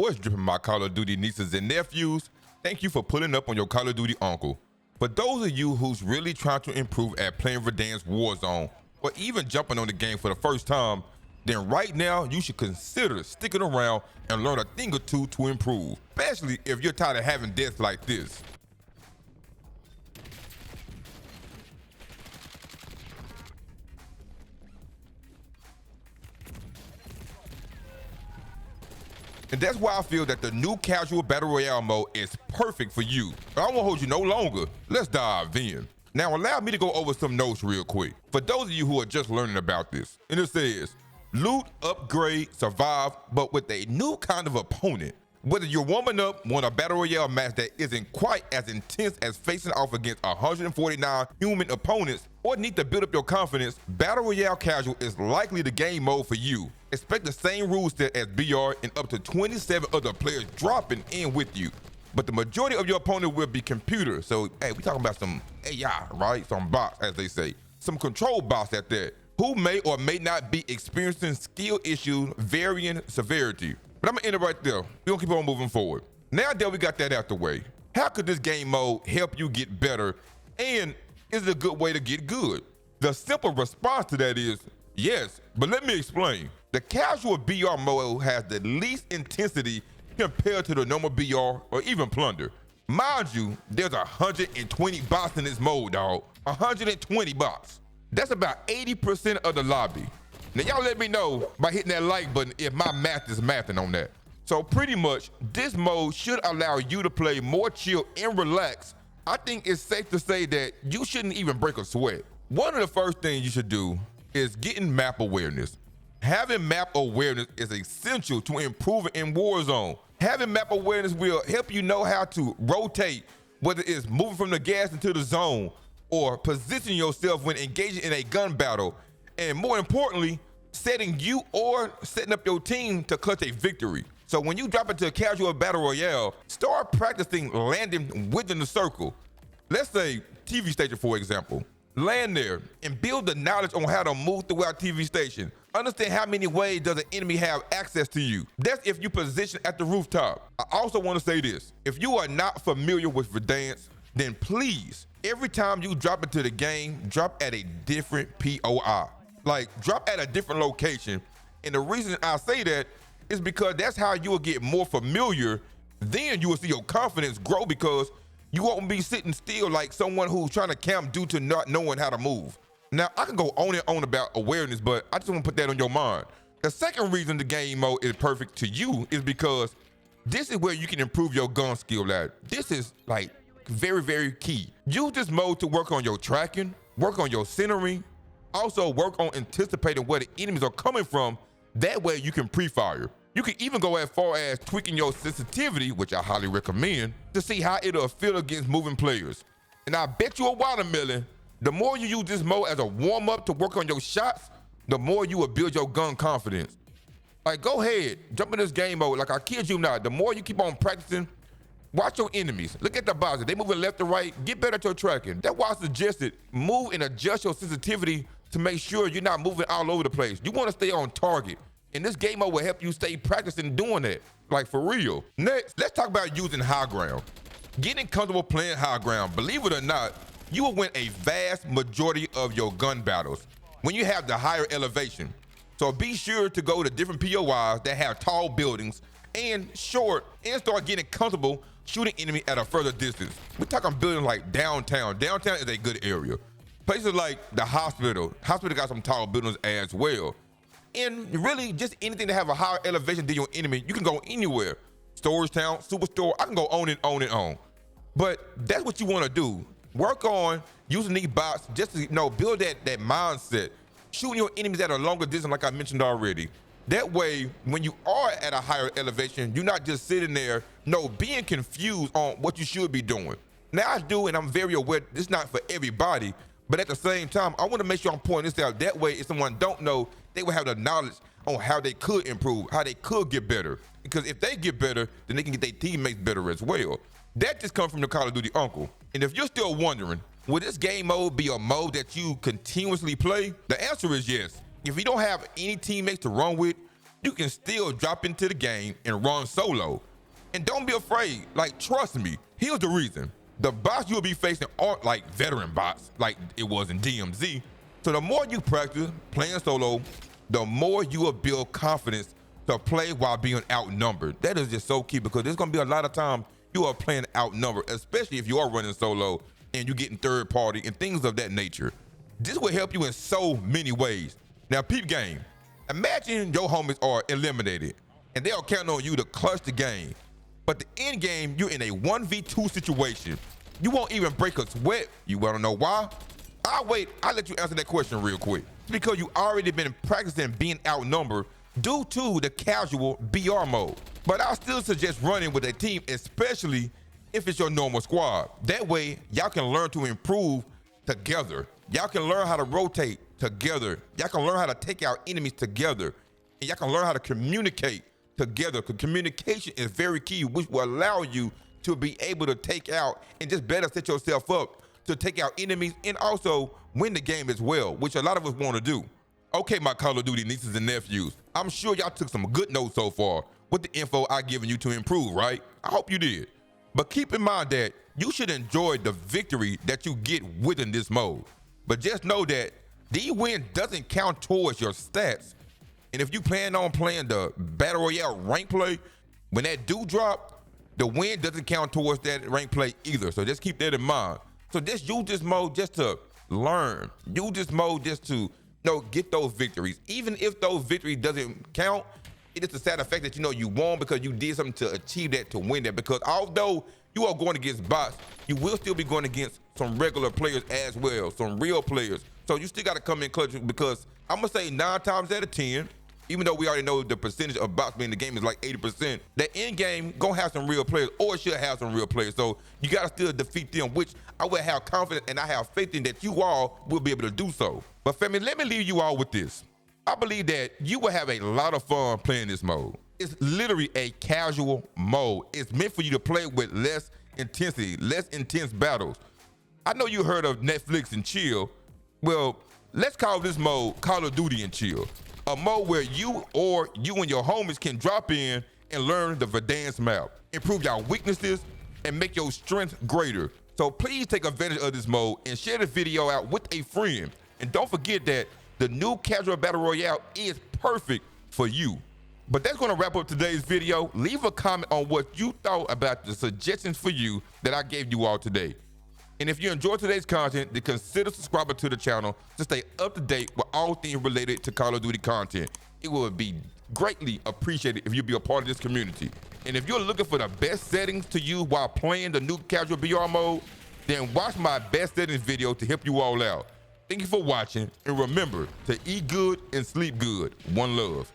What's dripping, my Call of Duty nieces and nephews? Thank you for pulling up on your Call of Duty uncle. For those of you who's really trying to improve at playing Verdansk Warzone, or even jumping on the game for the first time, then right now you should consider sticking around and learn a thing or two to improve, especially if you're tired of having deaths like this. And that's why I feel that the new Casual Battle Royale Mode is perfect for you. I won't hold you no longer. Let's dive in. Now allow me to go over some notes real quick. For those of you who are just learning about this, and it says, loot, upgrade, survive, but with a new kind of opponent. Whether you're warming up, want a Battle Royale match that isn't quite as intense as facing off against 149 human opponents, or need to build up your confidence, Battle Royale Casual is likely the game mode for you. Expect the same rule set as BR and up to 27 other players dropping in with you. But the majority of your opponent will be computers. So, hey, we talking about some AI, right? Some bots, as they say. Some control bots at that, who may or may not be experiencing skill issues varying severity. But I'm gonna end it right there. We're gonna keep on moving forward. Now that we got that out the way, how could this game mode help you get better? And is it a good way to get good? The simple response to that is yes, but let me explain. The casual BR mode has the least intensity compared to the normal BR or even plunder. Mind you, there's 120 bots in this mode, dog. 120 bots. That's about 80% of the lobby. Now y'all let me know by hitting that like button if my math is mathing on that. So pretty much, this mode should allow you to play more chill and relax. I think it's safe to say that you shouldn't even break a sweat. One of the first things you should do is getting map awareness. Having map awareness is essential to improving in Warzone. Having map awareness will help you know how to rotate, whether it's moving from the gas into the zone or position yourself when engaging in a gun battle. And more importantly, setting you or setting up your team to clutch a victory. So when you drop into a casual battle royale, start practicing landing within the circle. Let's say TV station, for example. Land there and build the knowledge on how to move throughout TV station. Understand how many ways does the enemy have access to you. That's if you position at the rooftop. I also want to say this. If you are not familiar with Verdansk, then please, every time you drop into the game, drop at a different POI. Like, drop at a different location. And the reason I say that is because that's how you will get more familiar. Then you will see your confidence grow because you won't be sitting still like someone who's trying to camp due to not knowing how to move. Now, I can go on and on about awareness, but I just want to put that on your mind. The second reason the game mode is perfect to you is because this is where you can improve your gun skill at. This is like very, very key. Use this mode to work on your tracking, work on your centering, also work on anticipating where the enemies are coming from. That way you can pre-fire. You can even go as far as tweaking your sensitivity, which I highly recommend, to see how it'll feel against moving players. And I bet you a watermelon, the more you use this mode as a warm-up to work on your shots, the more you will build your gun confidence. Like, go ahead, jump in this game mode. Like, I kid you not, the more you keep on practicing, watch your enemies. Look at the boxes. They moving left to right. Get better at your tracking. That's why I suggested move and adjust your sensitivity to make sure you're not moving all over the place. You want to stay on target. And this game mode will help you stay practicing doing that. Like, for real. Next, let's talk about using high ground. Getting comfortable playing high ground. Believe it or not, you will win a vast majority of your gun battles when you have the higher elevation. So be sure to go to different POIs that have tall buildings and short, and start getting comfortable shooting enemy at a further distance. We're talking buildings like downtown. Downtown is a good area. Places like the hospital. Hospital got some tall buildings as well. And really, just anything that have a higher elevation than your enemy, you can go anywhere. Storage town, superstore, I can go on and on and on. But that's what you want to do. Work on using these bots just to build that mindset. Shooting your enemies at a longer distance, like I mentioned already. That way, when you are at a higher elevation, you're not just sitting there, being confused on what you should be doing. Now, I do, and I'm very aware this is not for everybody, but at the same time, I want to make sure I'm pointing this out. That way, if someone don't know, they will have the knowledge on how they could improve, how they could get better. Because if they get better, then they can get their teammates better as well. That just comes from the Call of Duty uncle. And if you're still wondering, will this game mode be a mode that you continuously play? The answer is yes. If you don't have any teammates to run with, you can still drop into the game and run solo. And don't be afraid, like trust me, here's the reason. The bots you'll be facing aren't like veteran bots like it was in DMZ. So the more you practice playing solo, the more you will build confidence to play while being outnumbered. That is just so key because there's gonna be a lot of times you are playing outnumbered, especially if you are running solo and you're getting third party and things of that nature. This will help you in so many ways. Now peep game, imagine your homies are eliminated and they are counting on you to clutch the game. But the end game, you're in a 1v2 situation. You won't even break a sweat. You wanna know why? I'll let you answer that question real quick. It's because you already been practicing being outnumbered due to the casual BR mode. But I still suggest running with a team, especially if it's your normal squad. That way, y'all can learn to improve together. Y'all can learn how to rotate together. Y'all can learn how to take out enemies together. And y'all can learn how to communicate together, because communication is very key, which will allow you to be able to take out and just better set yourself up to take out enemies and also win the game as well, which a lot of us want to do. Okay, my Call of Duty nieces and nephews, I'm sure y'all took some good notes so far with the info I given you to improve, right? I hope you did. But keep in mind that you should enjoy the victory that you get within this mode. But just know that the win doesn't count towards your stats. And if you plan on playing the Battle Royale rank play, when that do drop, the win doesn't count towards that rank play either. So just keep that in mind. So just use this mode just to learn. Use this mode just to get those victories. Even if those victories doesn't count, it is the sad effect that you won because you did something to achieve that, to win that. Because although you are going against bots, you will still be going against some regular players as well, some real players. So you still got to come in clutch, because I'm going to say 9 times out of 10, even though we already know the percentage of bots being in the game is like 80%, that end game gonna have some real players, or it should have some real players. So you gotta still defeat them, which I will have confidence and I have faith in that you all will be able to do so. But family, let me leave you all with this. I believe that you will have a lot of fun playing this mode. It's literally a casual mode. It's meant for you to play with less intensity, less intense battles. I know you heard of Netflix and chill. Well, let's call this mode Call of Duty and chill. A mode where you and your homies can drop in and learn the Verdansk map, improve your weaknesses, and make your strength greater. So please take advantage of this mode and share the video out with a friend. And don't forget that the new Casual Battle Royale is perfect for you. But that's gonna wrap up today's video. Leave a comment on what you thought about the suggestions for you that I gave you all today. And if you enjoyed today's content, then consider subscribing to the channel to stay up to date with all things related to Call of Duty content. It would be greatly appreciated if you'd be a part of this community. And if you're looking for the best settings to use while playing the new Casual BR mode, then watch my best settings video to help you all out. Thank you for watching, and remember to eat good and sleep good. One love.